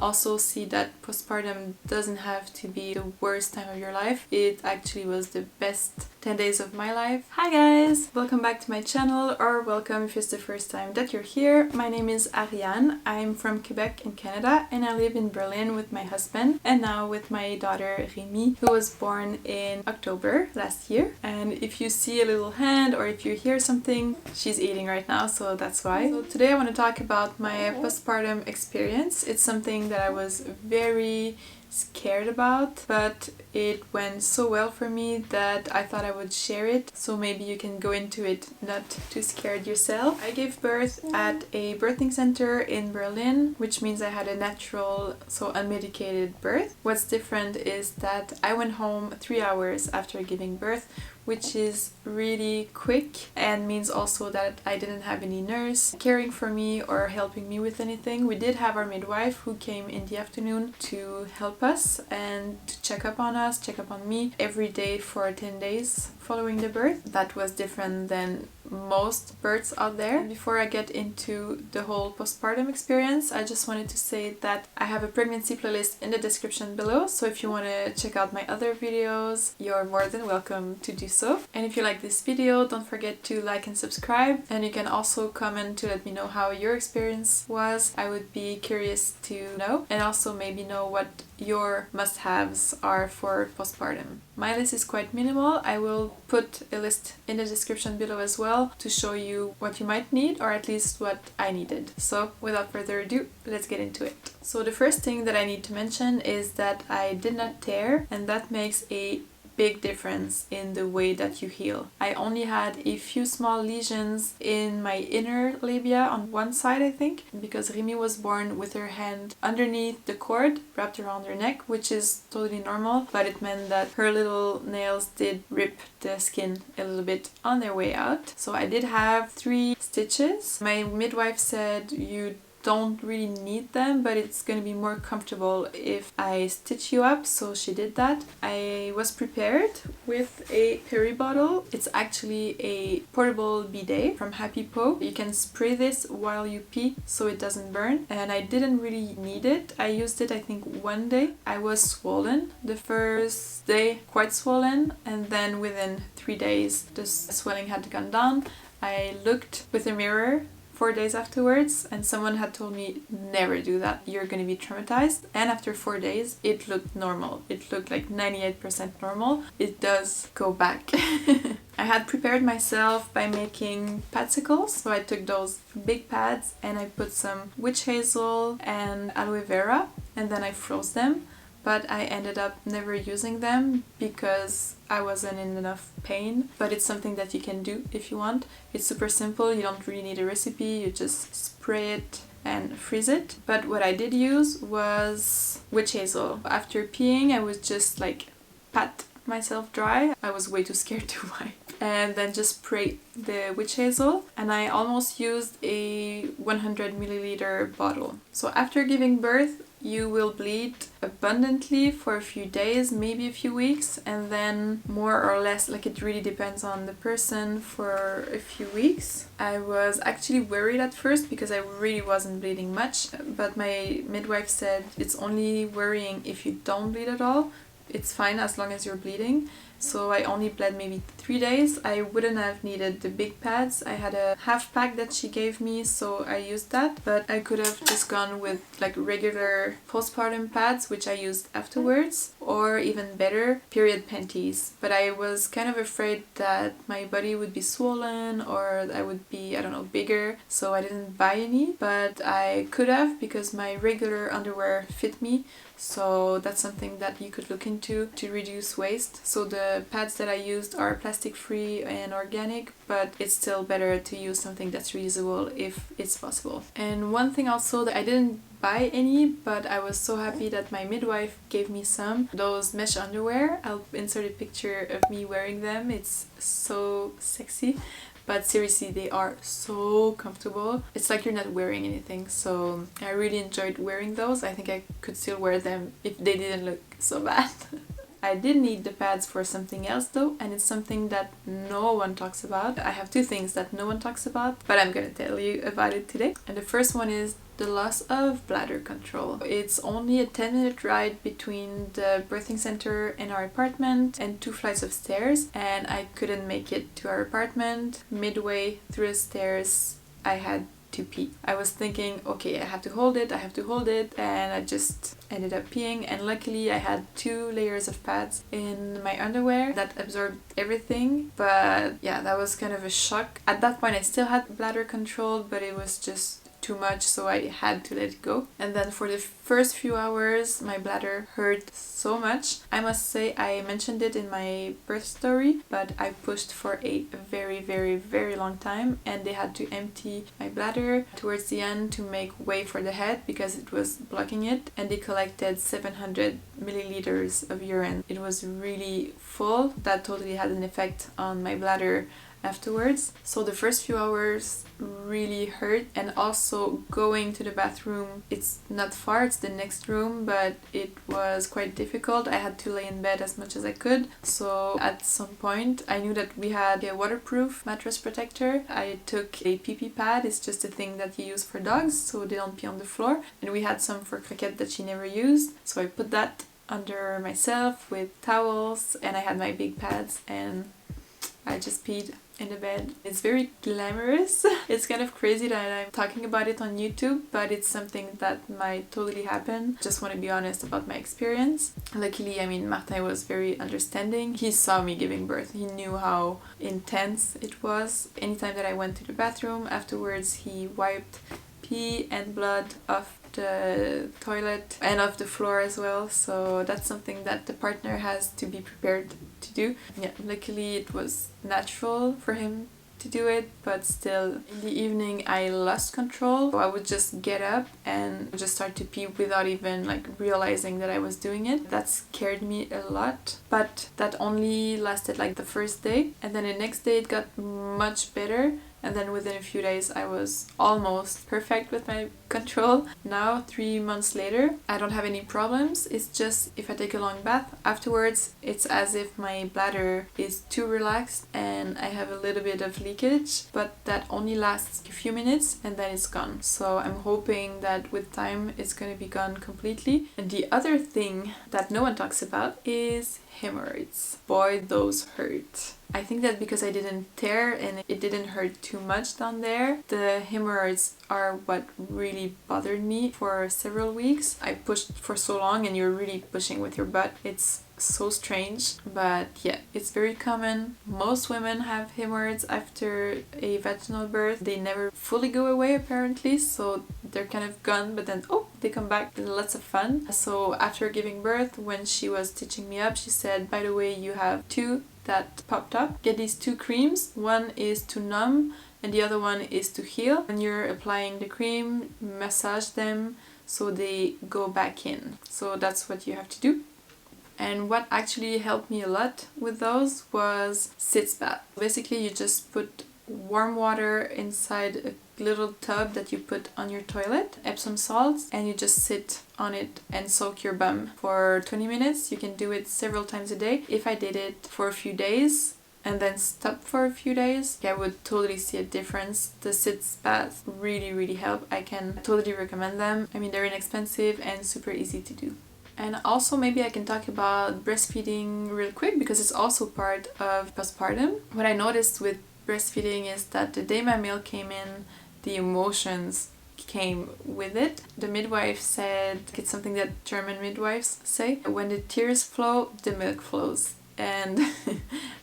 also see that postpartum doesn't have to be the worst time of your life. It actually was the best 10 days of my life. Hi guys! Welcome back to my channel, or welcome if it's the first time that you're here. My name is Ariane. I'm from Quebec in Canada and I live in Berlin with my husband and now with my daughter Remy, who was born in October last year. And if you see a little hand or if you hear something, she's eating right now, so that's why. So today I want to talk about my postpartum experience. It's something that I was very scared about, but it went so well for me that I thought I would share it, so maybe you can go into it not too scared yourself. I gave birth at a birthing center in Berlin, which means I had a natural, so unmedicated birth. What's different is that I went home 3 hours after giving birth, which is really quick and means also that I didn't have any nurse caring for me or helping me with anything. We did have our midwife who came in the afternoon to help us and to check up on us, check up on me every day for 10 days following the birth. That was different than most births out there. Before I get into the whole postpartum experience, I just wanted to say that I have a pregnancy playlist in the description below, so if you want to check out my other videos, you're more than welcome to do so. And if you like this video, don't forget to like and subscribe, and you can also comment to let me know how your experience was. I would be curious to know, and also maybe know what your must-haves are for postpartum. My list is quite minimal. I will put a list in the description below as well to show you what you might need, or at least what I needed. So without further ado, let's get into it. So the first thing that I need to mention is that I did not tear, and that makes a big difference in the way that you heal. I only had a few small lesions in my inner labia on one side, I think, because Remy was born with her hand underneath the cord wrapped around her neck, which is totally normal, but it meant that her little nails did rip the skin a little bit on their way out. So I did have 3 stitches. My midwife said you don't really need them, but it's going to be more comfortable if I stitch you up, so she did that. I was prepared with a peri bottle. It's actually a portable bidet from Happy Po. You can spray this while you pee so it doesn't burn, and I didn't really need it. I used it I think one day. I was swollen the first day, quite swollen, and then within 3 days the swelling had gone down. I looked with a mirror 4 days afterwards, and someone had told me never do that, you're going to be traumatized. And after 4 days it looked normal. It looked like 98% normal. It does go back. I had prepared myself by making padsicles, so I took those big pads and I put some witch hazel and aloe vera, and then I froze them. But I ended up never using them because I wasn't in enough pain. But it's something that you can do if you want. It's super simple, you don't really need a recipe, you just spray it and freeze it. But what I did use was witch hazel. After peeing, I would just like pat myself dry. I was way too scared to wipe. And then just spray the witch hazel, and I almost used a 100 milliliter bottle. So after giving birth, you will bleed abundantly for a few days, maybe a few weeks, and then more or less, like it really depends on the person, for a few weeks. I was actually worried at first because I really wasn't bleeding much, but my midwife said it's only worrying if you don't bleed at all. It's fine as long as you're bleeding. So I only bled maybe 3 days. I wouldn't have needed the big pads. I had a half pack that she gave me, so I used that. But I could have just gone with like regular postpartum pads, which I used afterwards, or even better, period panties. But I was kind of afraid that my body would be swollen or I would be, I don't know, bigger, so I didn't buy any. But I could have, because my regular underwear fit me. So that's something that you could look into to reduce waste. So the pads that I used are plastic free and organic, but it's still better to use something that's reusable if it's possible. And one thing also, that I didn't buy any, but I was so happy that my midwife gave me some. Those mesh underwear, I'll insert a picture of me wearing them. It's so sexy. But seriously, they are so comfortable. It's like you're not wearing anything. So I really enjoyed wearing those. I think I could still wear them if they didn't look so bad. I did need the pads for something else though, and it's something that no one talks about. I have two things that no one talks about, but I'm gonna tell you about it today. And the first one is the loss of bladder control. It's only a 10-minute ride between the birthing center and our apartment and 2 flights of stairs, and I couldn't make it to our apartment. Midway through the stairs, I had to pee. I was thinking, okay, I have to hold it, and I just ended up peeing, and luckily I had 2 layers of pads in my underwear that absorbed everything. But yeah, that was kind of a shock. At that point I still had bladder control, but it was just too much, so I had to let it go. And then for the first few hours my bladder hurt so much. I must say, I mentioned it in my birth story, but I pushed for a very long time, and they had to empty my bladder towards the end to make way for the head because it was blocking it, and they collected 700 milliliters of urine. It was really full. That totally had an effect on my bladder afterwards. So the first few hours really hurt, and also going to the bathroom, it's not far, it's the next room, but it was quite difficult. I had to lay in bed as much as I could. So at some point I knew that we had a waterproof mattress protector. I took a pee-pee pad. It's just a thing that you use for dogs so they don't pee on the floor, and we had some for Cricket that she never used, so I put that under myself with towels, and I had my big pads, and I just peed in the bed. It's very glamorous. It's kind of crazy that I'm talking about it on YouTube, but it's something that might totally happen. Just want to be honest about my experience. Luckily, I mean, Martin was very understanding. He saw me giving birth. He knew how intense it was. Anytime that I went to the bathroom afterwards, he wiped pee and blood off the toilet and off the floor as well. So that's something that the partner has to be prepared to do. Yeah, luckily it was natural for him to do it, but still in the evening I lost control. So I would just get up and just start to pee without even like realizing that I was doing it. That scared me a lot, but that only lasted like the first day, and then the next day it got much better. And then within a few days I was almost perfect with my control. Now, 3 months later, I don't have any problems. It's just if I take a long bath afterwards, it's as if my bladder is too relaxed and I have a little bit of leakage, but that only lasts a few minutes and then it's gone. So I'm hoping that with time it's going to be gone completely. And the other thing that no one talks about is hemorrhoids. Boy, those hurt. I think that because I didn't tear and it didn't hurt too much down there, the hemorrhoids are what really bothered me for several weeks. I pushed for so long, and you're really pushing with your butt. It's so strange, but yeah, it's very common. Most women have hemorrhoids after a vaginal birth. They never fully go away apparently, so they're kind of gone, but then they come back. Lots of fun. So after giving birth, when she was stitching me up, she said, by the way, you have 2 that popped up. Get these 2 creams. One is to numb and the other one is to heal. When you're applying the cream, massage them so they go back in. So that's what you have to do. And what actually helped me a lot with those was sitz bath. Basically, you just put warm water inside a little tub that you put on your toilet, Epsom salts, and you just sit on it and soak your bum for 20 minutes. You can do it several times a day. If I did it for a few days and then stop for a few days, I would totally see a difference. The sitz baths really help. I can totally recommend them. I mean, they're inexpensive and super easy to do. And also maybe I can talk about breastfeeding real quick because it's also part of postpartum. What I noticed with breastfeeding is that the day my milk came in, the emotions came with it. The midwife said, it's something that German midwives say, when the tears flow, the milk flows. And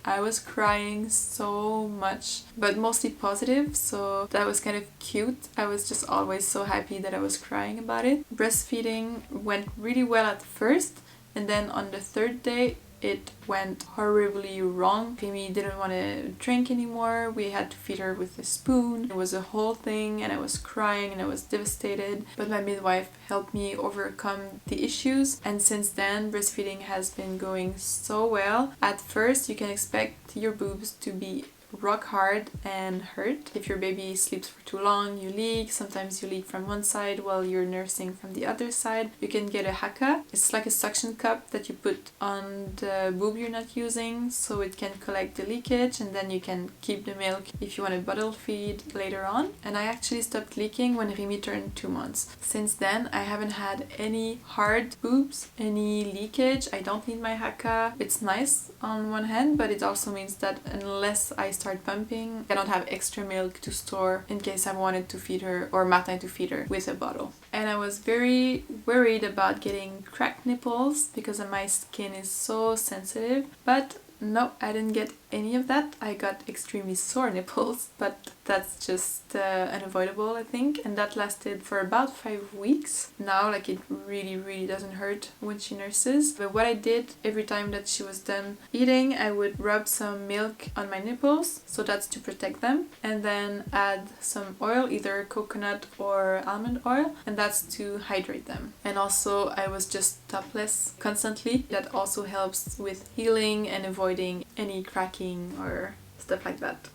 I was crying so much, but mostly positive, so that was kind of cute. I was just always so happy that I was crying about it. Breastfeeding went really well at first, and then on the 3rd day it went horribly wrong. Amy didn't want to drink anymore. We had to feed her with a spoon. It was a whole thing, and I was crying and I was devastated. But my midwife helped me overcome the issues, and since then breastfeeding has been going so well. At first you can expect your boobs to be rock hard and hurt. If your baby sleeps for too long, you leak. Sometimes you leak from one side while you're nursing from the other side. You can get a haka. It's like a suction cup that you put on the boob you're not using, so it can collect the leakage, and then you can keep the milk if you want to bottle feed later on. And I actually stopped leaking when Remy turned 2 months. Since then, I haven't had any hard boobs, any leakage. I don't need my haka. It's nice on one hand, but it also means that unless I start pumping, I don't have extra milk to store in case I wanted to feed her or Martin to feed her with a bottle. And I was very worried about getting cracked nipples because my skin is so sensitive, but no, I didn't get any of that. I got extremely sore nipples, but that's just unavoidable, I think, and that lasted for about 5 weeks. Now, like, it really doesn't hurt when she nurses. But what I did every time that she was done eating, I would rub some milk on my nipples, so that's to protect them, and then add some oil, either coconut or almond oil, and that's to hydrate them. And also I was just topless constantly. That also helps with healing and avoiding any cracking or stuff like that.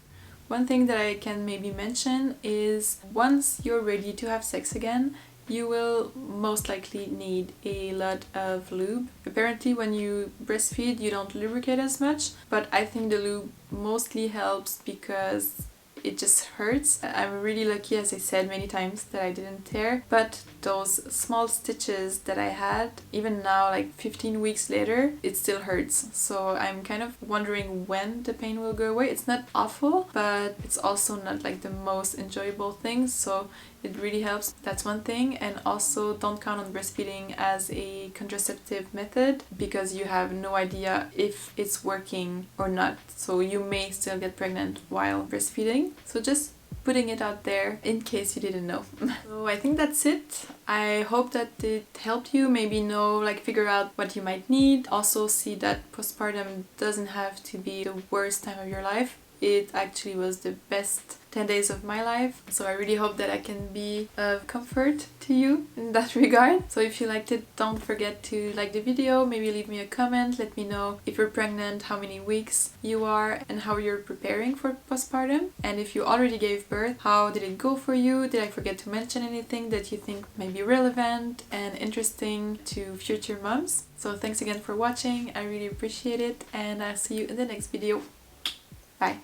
One thing that I can maybe mention is once you're ready to have sex again, you will most likely need a lot of lube. Apparently when you breastfeed you don't lubricate as much, but I think the lube mostly helps because it just hurts. I'm really lucky, as I said many times, that I didn't tear, but those small stitches that I had, even now, like 15 weeks later, it still hurts. So I'm kind of wondering when the pain will go away. It's not awful, but it's also not like the most enjoyable thing, so it really helps. That's one thing. And also, don't count on breastfeeding as a contraceptive method because you have no idea if it's working or not. So you may still get pregnant while breastfeeding. So just putting it out there in case you didn't know. So I think that's it. I hope that it helped you maybe know, like, figure out what you might need. Also see that postpartum doesn't have to be the worst time of your life. It actually was the best 10 days of my life, so I really hope that I can be of comfort to you in that regard. So if you liked it, don't forget to like the video, maybe leave me a comment, let me know if you're pregnant, how many weeks you are, and how you're preparing for postpartum. And if you already gave birth, how did it go for you? Did I forget to mention anything that you think might be relevant and interesting to future moms? So thanks again for watching, I really appreciate it, and I'll see you in the next video. Bye.